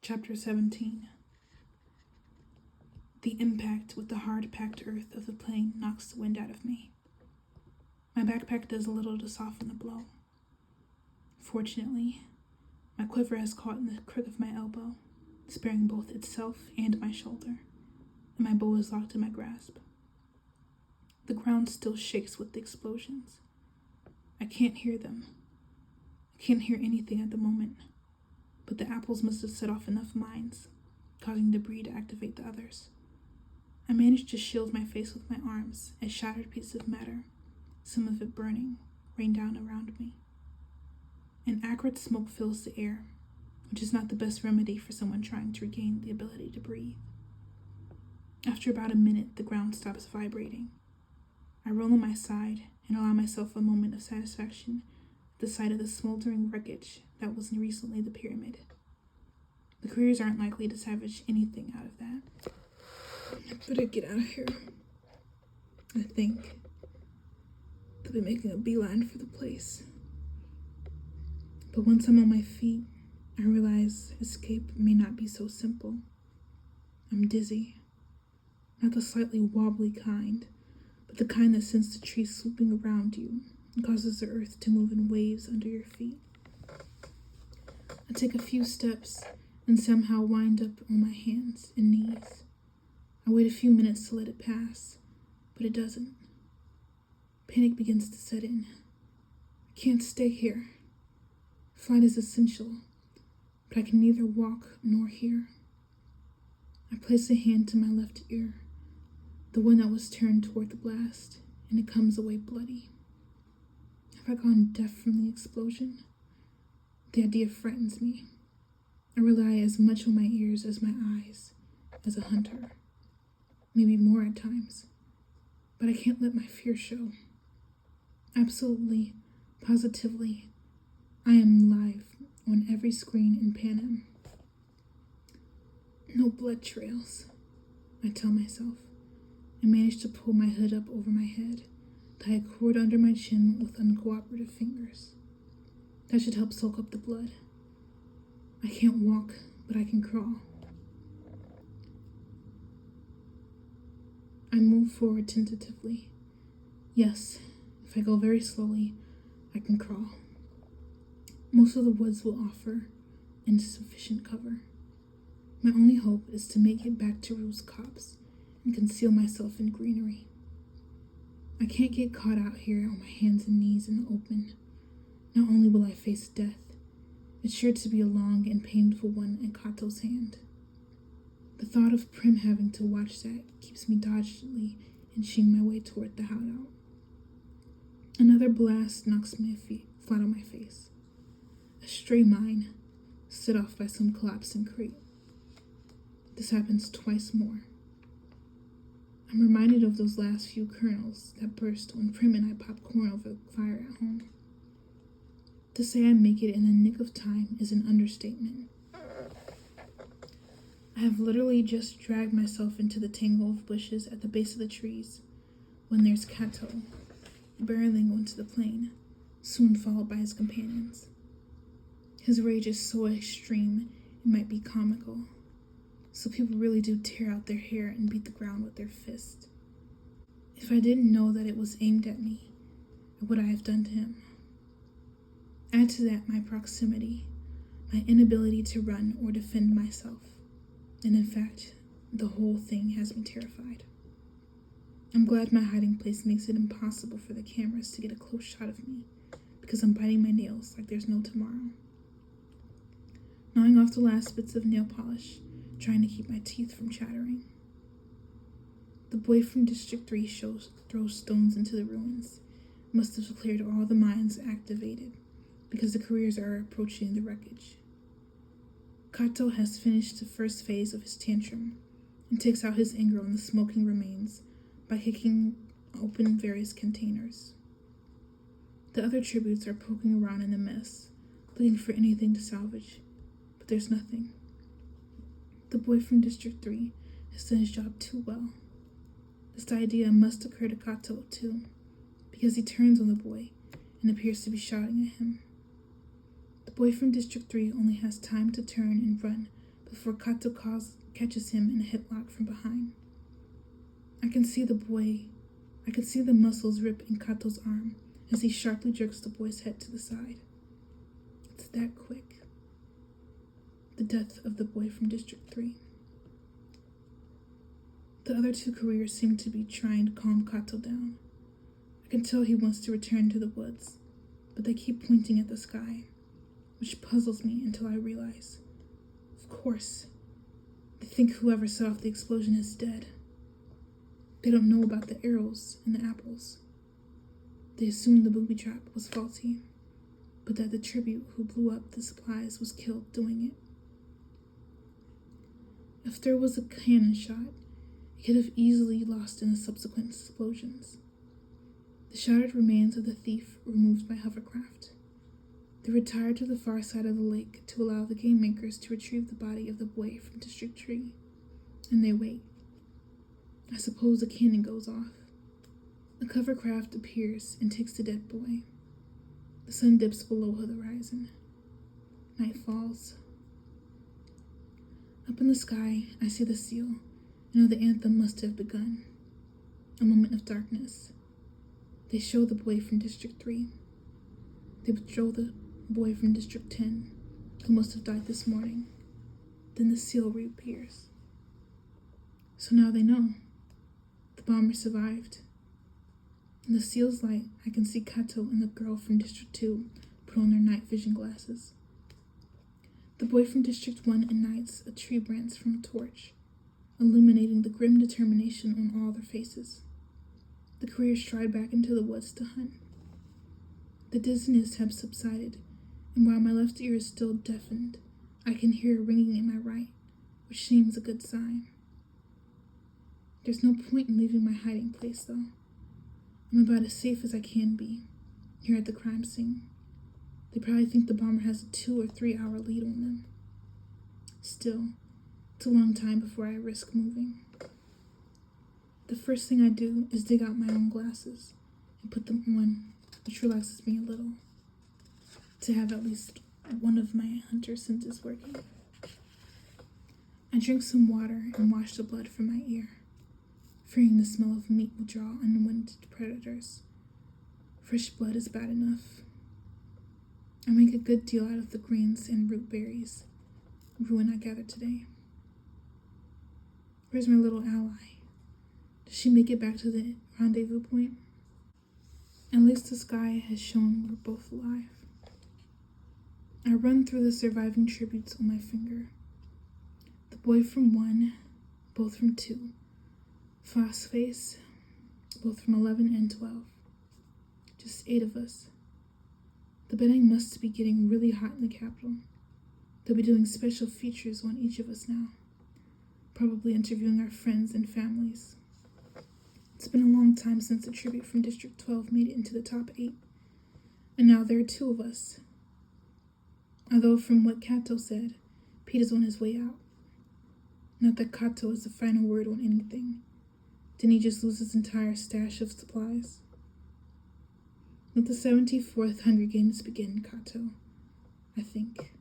Chapter 17. The impact with the hard-packed earth of the plane knocks the wind out of me. My backpack does a little to soften the blow. Fortunately, my quiver has caught in the crook of my elbow, sparing both itself and my shoulder, and my bow is locked in my grasp. The ground still shakes with the explosions. I can't hear them. I can't hear anything at the moment, but the apples must have set off enough mines, causing debris to activate the others. I managed to shield my face with my arms as shattered pieces of matter, some of it burning, rained down around me. An acrid smoke fills the air, which is not the best remedy for someone trying to regain the ability to breathe. After about a minute, the ground stops vibrating. I roll on my side and allow myself a moment of satisfaction at the sight of the smoldering wreckage that was recently the pyramid. The careers aren't likely to salvage anything out of that. I better get out of here. I think they'll be making a beeline for the place. But once I'm on my feet, I realize escape may not be so simple. I'm dizzy. Not the slightly wobbly kind, but the kind that sends the trees swooping around you and causes the earth to move in waves under your feet. I take a few steps and somehow wind up on my hands and knees. I wait a few minutes to let it pass, but it doesn't. Panic begins to set in. I can't stay here. Flight is essential, but I can neither walk nor hear. I place a hand to my left ear, the one that was turned toward the blast, and it comes away bloody. Have I gone deaf from the explosion? The idea frightens me. I rely as much on my ears as my eyes, as a hunter. Maybe more at times, but I can't let my fear show. Absolutely, positively, I am live on every screen in Pan Am. No blood trails, I tell myself. I manage to pull my hood up over my head, tie a cord under my chin with uncooperative fingers. That should help soak up the blood. I can't walk, but I can crawl. I move forward tentatively. Yes, if I go very slowly, I can crawl. Most of the woods will offer insufficient cover. My only hope is to make it back to Rue's copse and conceal myself in greenery. I can't get caught out here on my hands and knees in the open. Not only will I face death, it's sure to be a long and painful one in Kato's hand. The thought of Prim having to watch that keeps me doggedly inching my way toward the hideout. Another blast knocks my feet flat on my face. A stray mine, set off by some collapsing crate. This happens twice more. I'm reminded of those last few kernels that burst when Prim and I popped corn over the fire at home. To say I make it in the nick of time is an understatement. I have literally just dragged myself into the tangle of bushes at the base of the trees when there's Kato, barreling onto the plane, soon followed by his companions. His rage is so extreme it might be comical, so people really do tear out their hair and beat the ground with their fists. If I didn't know that it was aimed at me, what would I have done to him? Add to that my proximity, my inability to run or defend myself. And in fact, the whole thing has me terrified. I'm glad my hiding place makes it impossible for the cameras to get a close shot of me, because I'm biting my nails like there's no tomorrow. Gnawing off the last bits of nail polish, trying to keep my teeth from chattering. The boy from District 3 throws stones into the ruins. Must have cleared all the mines activated, because the careers are approaching the wreckage. Kato has finished the first phase of his tantrum and takes out his anger on the smoking remains by kicking open various containers. The other tributes are poking around in the mess, looking for anything to salvage, but there's nothing. The boy from District 3 has done his job too well. This idea must occur to Kato too, because he turns on the boy and appears to be shouting at him. The boy from District 3 only has time to turn and run before Kato catches him in a headlock from behind. I can see the muscles rip in Kato's arm as he sharply jerks the boy's head to the side. It's that quick. The death of the boy from District 3. The other two couriers seem to be trying to calm Kato down. I can tell he wants to return to the woods, but they keep pointing at the sky, which puzzles me until I realize, of course, they think whoever set off the explosion is dead. They don't know about the arrows and the apples. They assume the booby trap was faulty, but that the tribute who blew up the supplies was killed doing it. If there was a cannon shot, it could have easily lost in the subsequent explosions. The shattered remains of the thief were removed by hovercraft. They retired to the far side of the lake to allow the game makers to retrieve the body of the boy from District 3, and they wait. I suppose a cannon goes off. A hovercraft appears and takes the dead boy. The sun dips below the horizon. Night falls. Up in the sky, I see the seal, and know the anthem must have begun. A moment of darkness. They show the boy from District 3. They show the boy from District 10, who must have died this morning. Then the seal reappears. So now they know. The bomber survived. In the seal's light, I can see Kato and the girl from District 2 put on their night vision glasses. The boy from District 1 ignites a tree branch from a torch, illuminating the grim determination on all their faces. The couriers stride back into the woods to hunt. The dizziness has subsided, and while my left ear is still deafened, I can hear a ringing in my right, which seems a good sign. There's no point in leaving my hiding place, though. I'm about as safe as I can be, here at the crime scene. They probably think the bomber has a 2 or 3 hour lead on them. Still, it's a long time before I risk moving. The first thing I do is dig out my own glasses and put them on, which relaxes me a little, to have at least one of my hunter senses working. I drink some water and wash the blood from my ear, fearing the smell of meat will draw unwanted predators. Fresh blood is bad enough. I make a good deal out of the greens and root berries, ruin I gathered today. Where's my little ally? Does she make it back to the rendezvous point? At least the sky has shown we're both alive. I run through the surviving tributes on my finger. The boy from 1, both from 2. Phosphase, both from 11 and 12. Just 8 of us. The betting must be getting really hot in the capital. They'll be doing special features on each of us now, probably interviewing our friends and families. It's been a long time since the tribute from District 12 made it into the top 8, and now there are 2 of us. Although from what Kato said, Pete is on his way out. Not that Kato is the final word on anything. Didn't he just lose his entire stash of supplies? Let the 74th Hunger Games begin, Kato. I think.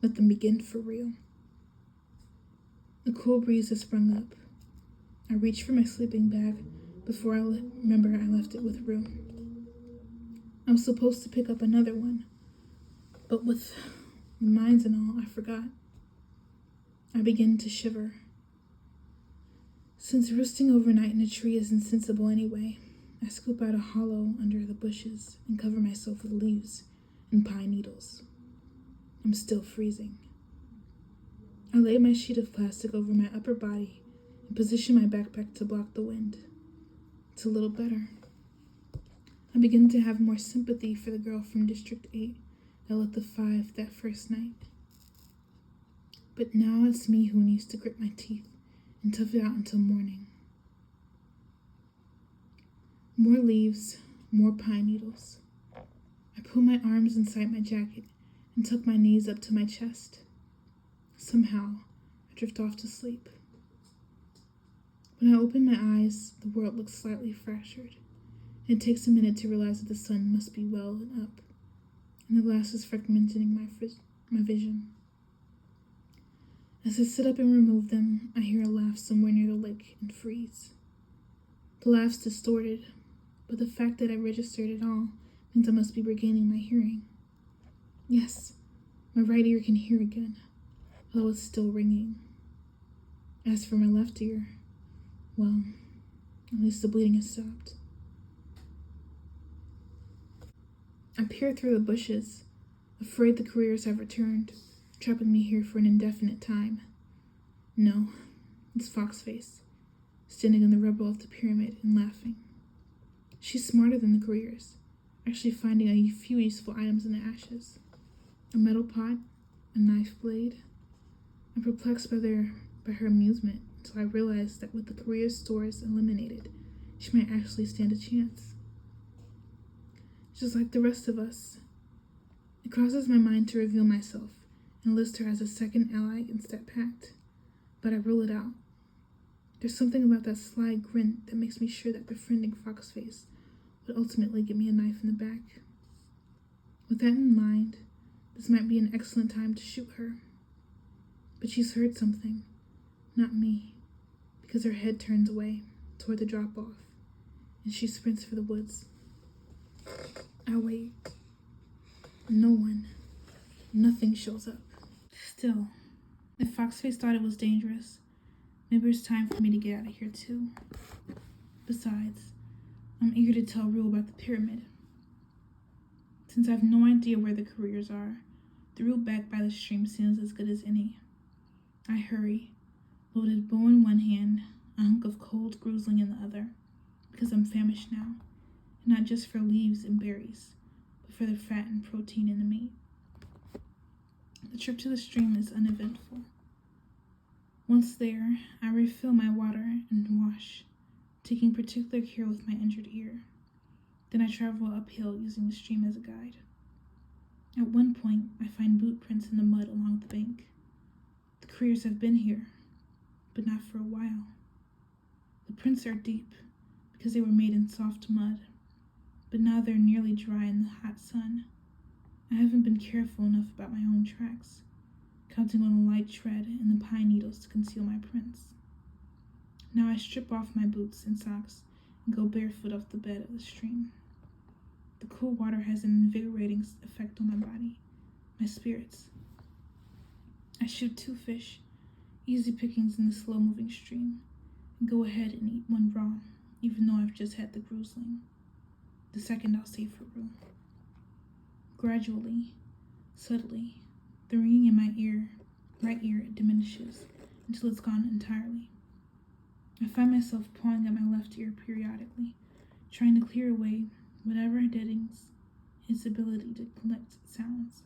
Let them begin for real. A cool breeze has sprung up. I reach for my sleeping bag before I remember I left it with Rue. I was supposed to pick up another one, but with the mines and all, I forgot. I begin to shiver. Since roosting overnight in a tree is insensible anyway, I scoop out a hollow under the bushes and cover myself with leaves and pine needles. I'm still freezing. I lay my sheet of plastic over my upper body and position my backpack to block the wind. It's a little better. I begin to have more sympathy for the girl from District 8 that lit the 5 that first night. But now it's me who needs to grit my teeth and tough it out until morning. More leaves, more pine needles. I pull my arms inside my jacket and tuck my knees up to my chest. Somehow, I drift off to sleep. When I open my eyes, the world looks slightly fractured. It takes a minute to realize that the sun must be well and up, and the glass is fragmenting my vision. As I sit up and remove them, I hear a laugh somewhere near the lake and freeze. The laugh's distorted, but the fact that I registered it all means I must be regaining my hearing. Yes, my right ear can hear again, although it's still ringing. As for my left ear, well, at least the bleeding has stopped. I peer through the bushes, afraid the couriers have returned, trapping me here for an indefinite time. No, it's Foxface, standing on the rubble of the pyramid and laughing. She's smarter than the couriers, actually finding a few useful items in the ashes. A metal pot, a knife blade. I'm perplexed by her amusement, until I realize that with the courier stores eliminated, she might actually stand a chance. Just like the rest of us. It crosses my mind to reveal myself and list her as a second ally against that pact, but I rule it out. There's something about that sly grin that makes me sure that befriending Foxface would ultimately get me a knife in the back. With that in mind, this might be an excellent time to shoot her. But she's heard something, not me, because her head turns away toward the drop-off, and she sprints for the woods. I wait. No one, nothing shows up. Still, if Foxface thought it was dangerous, maybe it's time for me to get out of here too. Besides, I'm eager to tell Rue about the pyramid. Since I have no idea where the couriers are, the route back by the stream seems as good as any. I hurry, loaded bow in one hand, a hunk of cold gruesling in the other, because I'm famished now, and not just for leaves and berries, but for the fat and protein in the meat. The trip to the stream is uneventful. Once there, I refill my water and wash, taking particular care with my injured ear. Then I travel uphill using the stream as a guide. At one point, I find boot prints in the mud along the bank. The couriers have been here, but not for a while. The prints are deep because they were made in soft mud, but now they're nearly dry in the hot sun. I haven't been careful enough about my own tracks, counting on a light tread and the pine needles to conceal my prints. Now I strip off my boots and socks and go barefoot off the bed of the stream. The cool water has an invigorating effect on my body, my spirits. I shoot 2 fish, easy pickings in the slow-moving stream, and go ahead and eat one raw, even though I've just had the gruesling. The second I'll save for Rue. Gradually, subtly, the ringing in my right ear diminishes until it's gone entirely. I find myself pawing at my left ear periodically, trying to clear away whatever deadens its ability to collect sounds.